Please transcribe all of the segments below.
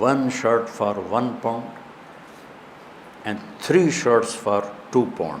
1 shirt for 1 pound and 3 shirts for 2 pound,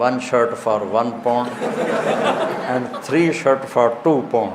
1 shirt for 1 pound and 3 shirt for 2 pound।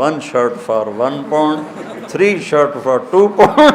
1 shirt for 1 pound 3 shirt for 2 pound।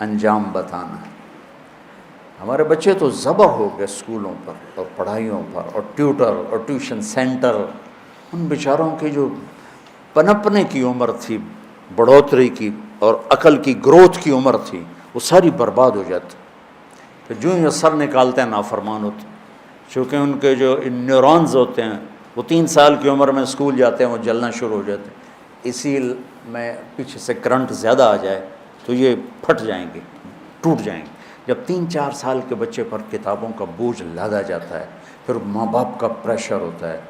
انجام بتانا ہے۔ ہمارے بچے تو ذبح ہو گئے اسکولوں پر اور پڑھائیوں پر اور ٹیوٹر اور ٹیوشن سینٹر، ان بیچاروں کی جو پنپنے کی عمر تھی، بڑھوتری کی اور عقل کی گروتھ کی عمر تھی، وہ ساری برباد ہو جاتی۔ تو جو یہ سر نکالتے ہیں نافرمان ہوتے، چونکہ ان کے جو نیورونز ہوتے ہیں وہ 3 سال کی عمر میں اسکول جاتے ہیں، وہ جلنا شروع ہو جاتے ہیں، اسی میں پیچھے سے کرنٹ زیادہ آ جائے تو یہ پھٹ جائیں گے، ٹوٹ جائیں گے۔ جب 3-4 سال کے بچے پر کتابوں کا بوجھ لادا جاتا ہے، پھر ماں باپ کا پریشر ہوتا ہے،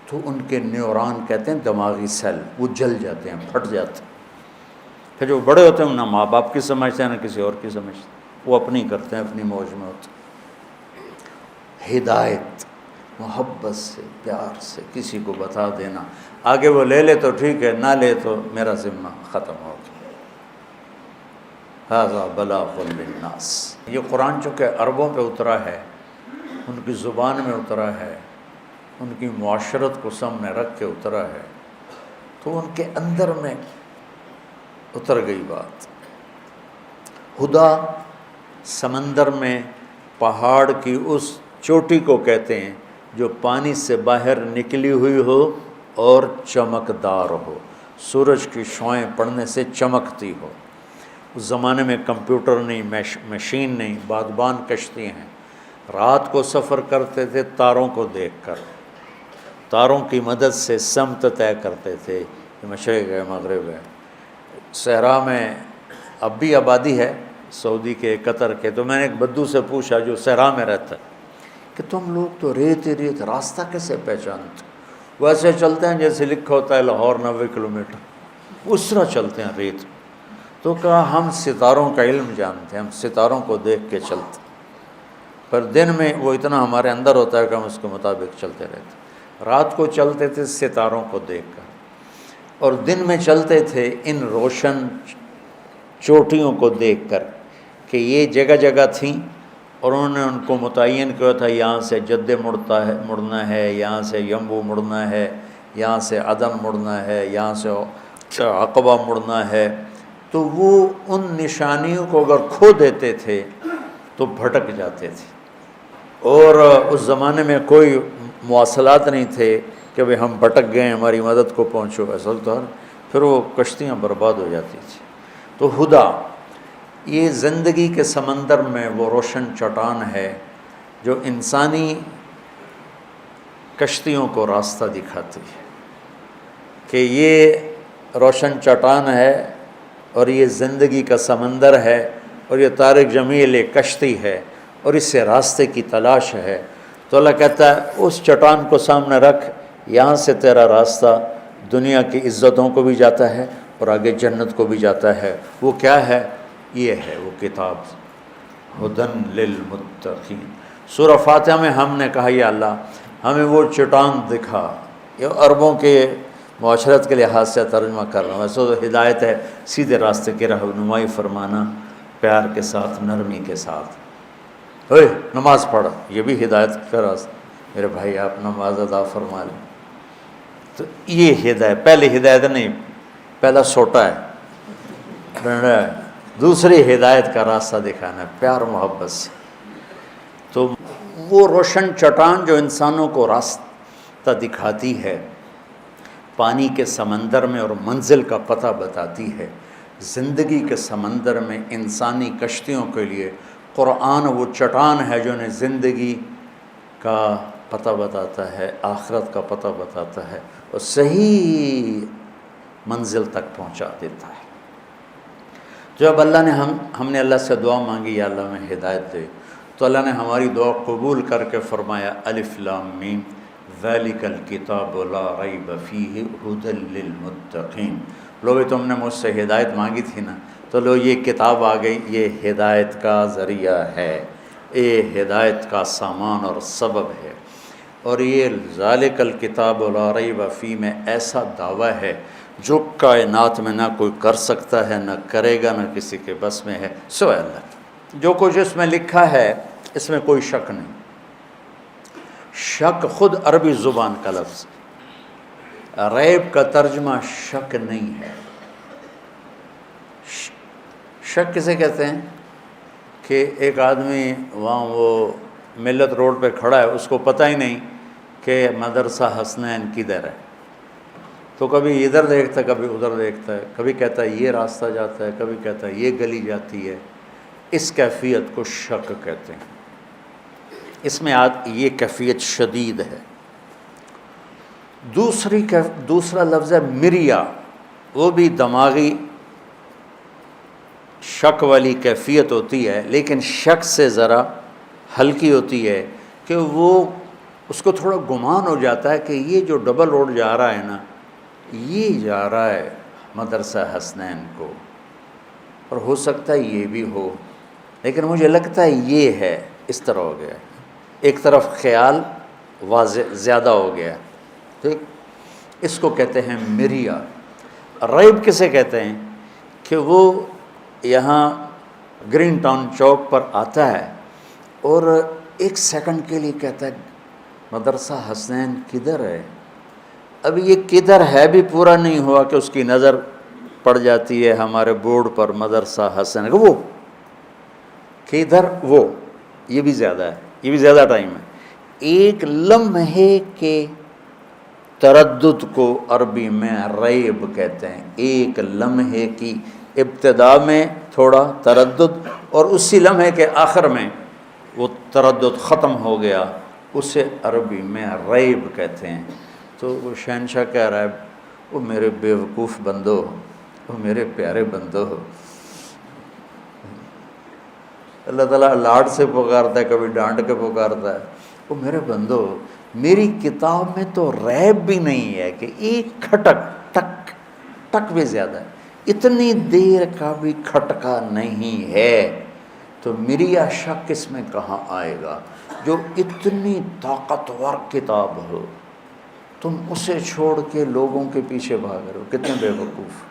تو ان کے نیورون کہتے ہیں دماغی سیل، وہ جل جاتے ہیں، پھٹ جاتے ہیں۔ پھر جو بڑے ہوتے ہیں نہ ماں باپ کی سمجھتے ہیں نہ کسی اور کی سمجھتے ہیں، وہ اپنی کرتے ہیں، اپنی موج میں ہوتے ہیں۔ ہدایت محبت سے، پیار سے کسی کو بتا دینا، آگے وہ لے لے تو ٹھیک ہے، نہ لے تو میرا ذمہ ختم ہو گیا۔ ھذا بلاغ للناس۔ یہ قرآن چونکہ عربوں پہ اترا ہے، ان کی زبان میں اترا ہے، ان کی معاشرت کو سامنے رکھ کے اترا ہے، تو ان کے اندر میں اتر گئی بات۔ ہدا سمندر میں پہاڑ کی اس چوٹی کو کہتے ہیں جو پانی سے باہر نکلی ہوئی ہو اور چمکدار ہو، سورج کی شعاعیں پڑنے سے چمکتی ہو۔ اس زمانے میں کمپیوٹر نہیں، مشین نہیں، بادبان کشتی ہیں، رات کو سفر کرتے تھے تاروں کو دیکھ کر، تاروں کی مدد سے سمت طے کرتے تھے، یہ مشرق ہے مغرب ہے۔ صحرا میں اب بھی آبادی ہے، سعودی کے، قطر کے، تو میں نے ایک بدو سے پوچھا جو صحرا میں رہتا ہے کہ تم لوگ تو ریت ہی ریت، راستہ کیسے پہچانتے؟ وہ ایسے چلتے ہیں جیسے لکھا ہوتا ہے لاہور 90 کلومیٹر، اس طرح چلتے ہیں ریت۔ تو کہا ہم ستاروں کا علم جانتے ہیں، ہم ستاروں کو دیکھ کے چلتے، پر دن میں وہ اتنا ہمارے اندر ہوتا ہے کہ ہم اس کے مطابق چلتے رہتے۔ رات کو چلتے تھے ستاروں کو دیکھ کر، اور دن میں چلتے تھے ان روشن چوٹیوں کو دیکھ کر کہ یہ جگہ جگہ تھیں، اور انہوں نے ان کو متعین کیا تھا، یہاں سے جدے مڑنا ہے، یہاں سے یمبو مڑنا ہے، یہاں سے عدن مڑنا ہے، یہاں سے عقبہ مڑنا ہے۔ تو وہ ان نشانیوں کو اگر کھو دیتے تھے تو بھٹک جاتے تھے، اور اس زمانے میں کوئی مواصلات نہیں تھے کہ بھئی ہم بھٹک گئے ہماری مدد کو پہنچو، ایسا تو پھر وہ کشتیاں برباد ہو جاتی تھیں۔ تو ہدا یہ زندگی کے سمندر میں وہ روشن چٹان ہے جو انسانی کشتیوں کو راستہ دکھاتی ہے کہ یہ روشن چٹان ہے اور یہ زندگی کا سمندر ہے، اور یہ طارق جمیل ایک کشتی ہے اور اس سے راستے کی تلاش ہے۔ تو اللہ کہتا ہے اس چٹان کو سامنے رکھ، یہاں سے تیرا راستہ دنیا کی عزتوں کو بھی جاتا ہے اور آگے جنت کو بھی جاتا ہے۔ وہ کیا ہے؟ یہ ہے وہ کتاب، ہدن للمتقین۔ سورہ فاتحہ میں ہم نے کہا یا اللہ ہمیں وہ چٹان دکھا، یہ عربوں کے معاشرت کے لحاظ سے ترجمہ کر رہا ہوں، ویسے تو ہدایت ہے سیدھے راستے کی رہنمائی فرمانا، پیار کے ساتھ، نرمی کے ساتھ۔ اوے نماز پڑھ، یہ بھی ہدایت کا راستہ، میرے بھائی آپ نماز ادا فرما لیں۔ تو یہ ہدایت، پہلی ہدایت نہیں، پہلا سوٹا ہے، دوسری ہدایت کا راستہ دکھانا ہے پیار محبت سے۔ تو وہ روشن چٹان جو انسانوں کو راستہ دکھاتی ہے، پانی کے سمندر میں اور منزل کا پتہ بتاتی ہے، زندگی کے سمندر میں انسانی کشتیوں کے لیے قرآن وہ چٹان ہے جو انہیں زندگی کا پتہ بتاتا ہے، آخرت کا پتہ بتاتا ہے اور صحیح منزل تک پہنچا دیتا ہے۔ جب اللہ نے ہم نے اللہ سے دعا مانگی یا اللہ میں ہدایت دے، تو اللہ نے ہماری دعا قبول کر کے فرمایا الف لام میم ذالک الکتاب لا ریب فیہ ھدی للمتقین۔ لوگ تم نے مجھ سے ہدایت مانگی تھی نا، تو لو یہ کتاب آ گئی، یہ ہدایت کا ذریعہ ہے، یہ ہدایت کا سامان اور سبب ہے، اور یہ ذالک الکتاب لا ریب فیہ میں ایسا دعویٰ ہے جو کائنات میں نہ کوئی کر سکتا ہے، نہ کرے گا، نہ کسی کے بس میں ہے سوائے اللہ کے۔ جو کچھ اس میں لکھا ہے اس میں کوئی شک نہیں۔ شک خود عربی زبان کا لفظ، ریب کا ترجمہ شک نہیں ہے۔ شک کسے کہتے ہیں؟ کہ ایک آدمی وہاں وہ ملت روڈ پہ کھڑا ہے، اس کو پتہ ہی نہیں کہ مدرسہ حسنین کدھر ہے، تو کبھی ادھر دیکھتا ہے کبھی ادھر دیکھتا ہے، کبھی کہتا ہے یہ راستہ جاتا ہے، کبھی کہتا ہے یہ گلی جاتی ہے۔ اس کیفیت کو شک کہتے ہیں، اس میں یہ کیفیت شدید ہے۔ دوسرا لفظ ہے مریا، وہ بھی دماغی شک والی کیفیت ہوتی ہے، لیکن شک سے ذرا ہلکی ہوتی ہے کہ وہ اس کو تھوڑا گمان ہو جاتا ہے کہ یہ جو ڈبل روڈ جا رہا ہے نا، یہ جا رہا ہے مدرسہ حسنین کو، اور ہو سکتا ہے یہ بھی ہو، لیکن مجھے لگتا ہے یہ ہے، اس طرح ہو گیا، ایک طرف خیال واضح زیادہ ہو گیا، ٹھیک۔ اس کو کہتے ہیں مریا۔ ریب کسے کہتے ہیں کہ وہ یہاں گرین ٹاؤن چوک پر آتا ہے اور ایک سیکنڈ کے لیے کہتا ہے مدرسہ حسنین کدھر ہے؟ اب یہ کدھر ہے بھی پورا نہیں ہوا کہ اس کی نظر پڑ جاتی ہے ہمارے بورڈ پر مدرسہ حسنین، وہ کدھر، وہ یہ بھی زیادہ ہے، یہ بھی زیادہ ٹائم ہے۔ ایک لمحے کے تردد کو عربی میں ریب کہتے ہیں، ایک لمحے کی ابتدا میں تھوڑا تردد اور اسی لمحے کے آخر میں وہ تردد ختم ہو گیا، اسے عربی میں ریب کہتے ہیں۔ تو وہ شہنشاہ کہہ رہا ہے وہ میرے بیوقوف بندو، وہ میرے پیارے بندو، اللہ تعالیٰ لاڈ سے پکارتا ہے، کبھی ڈانٹ کے پکارتا ہے، وہ میرے بندو میری کتاب میں تو ریب بھی نہیں ہے کہ ایک کھٹک، ٹک ٹک بھی زیادہ ہے، اتنی دیر کا بھی کھٹکا نہیں ہے، تو مریا شک اس میں کہاں آئے گا؟ جو اتنی طاقتور کتاب ہو، تم اسے چھوڑ کے لوگوں کے پیچھے بھاگ رہے ہو، کتنے بے وقوف۔